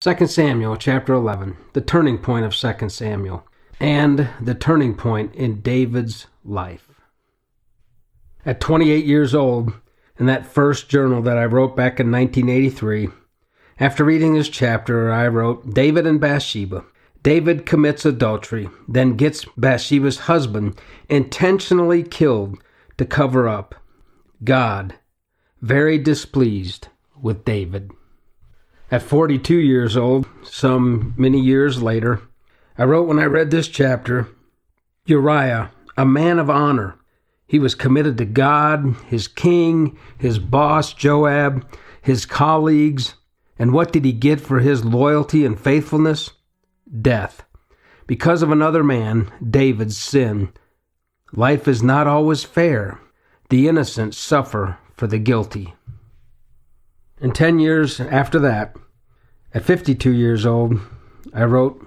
2 Samuel chapter 11, the turning point of 2 Samuel, and the turning point in David's life. At 28 years old, in that first journal that I wrote back in 1983, after reading this chapter, I wrote, David and Bathsheba. David commits adultery, then gets Bathsheba's husband intentionally killed to cover up. God, very displeased with David. At 42 years old, many years later, I wrote when I read this chapter, Uriah, a man of honor. He was committed to God, his king, his boss Joab, his colleagues. And what did he get for his loyalty and faithfulness? Death. Because of another man, David's sin. Life is not always fair. The innocent suffer for the guilty. And 10 years after that, at 52 years old, I wrote,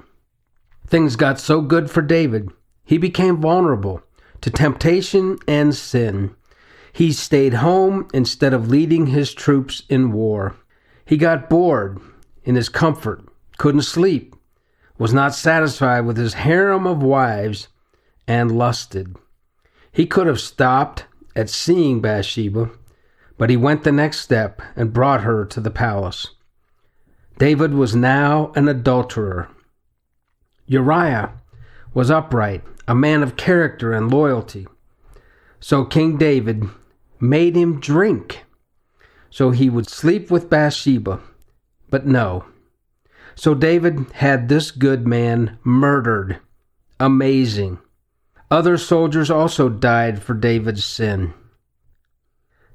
things got so good for David, he became vulnerable to temptation and sin. He stayed home instead of leading his troops in war. He got bored in his comfort, couldn't sleep, was not satisfied with his harem of wives, and lusted. He could have stopped at seeing Bathsheba, but he went the next step and brought her to the palace. David was now an adulterer. Uriah was upright, a man of character and loyalty. So King David made him drink, so he would sleep with Bathsheba. But no. So David had this good man murdered. Amazing. Other soldiers also died for David's sin.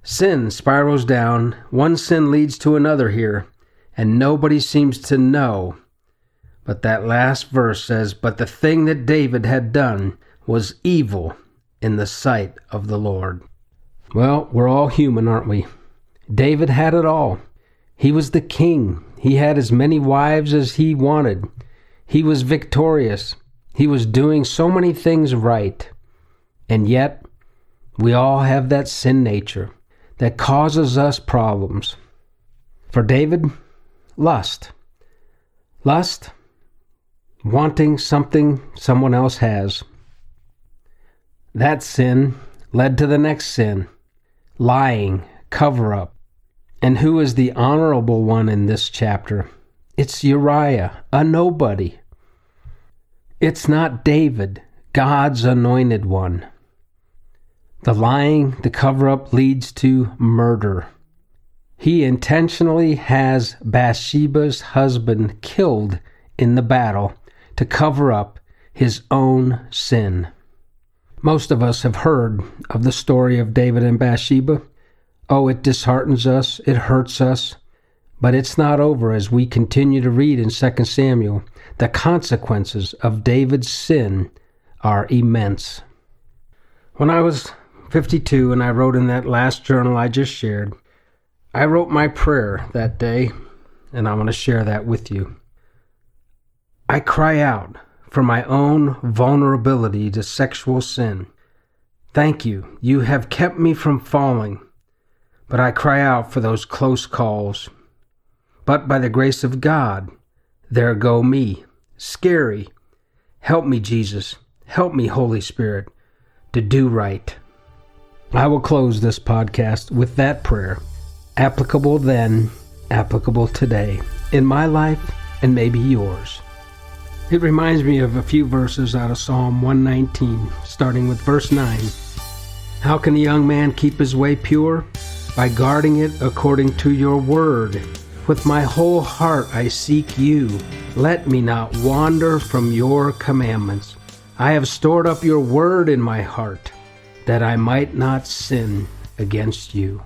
Sin spirals down. One sin leads to another here, and nobody seems to know. But that last verse says, but the thing that David had done was evil in the sight of the Lord. Well, we're all human, aren't we? David had it all. He was the king. He had as many wives as he wanted. He was victorious. He was doing so many things right. And yet, we all have that sin nature that causes us problems. For David, lust. Lust, wanting something someone else has. That sin led to the next sin, lying, cover-up. And who is the honorable one in this chapter? It's Uriah, a nobody. It's not David, God's anointed one. The lying, the cover-up leads to murder. He intentionally has Bathsheba's husband killed in the battle to cover up his own sin. Most of us have heard of the story of David and Bathsheba. Oh, it disheartens us, it hurts us, but it's not over as we continue to read in 2 Samuel. The consequences of David's sin are immense. When I was 52 and I wrote in that last journal I just shared, I wrote my prayer that day, and I want to share that with you. I cry out for my own vulnerability to sexual sin. Thank you, you have kept me from falling. But I cry out for those close calls. But by the grace of God, there go me, scary. Help me, Jesus. Help me, Holy Spirit, to do right. I will close this podcast with that prayer, applicable then, applicable today, in my life and maybe yours. It reminds me of a few verses out of Psalm 119, starting with verse 9. How can a young man keep his way pure? By guarding it according to your word. With my whole heart I seek you. Let me not wander from your commandments. I have stored up your word in my heart, that I might not sin against you.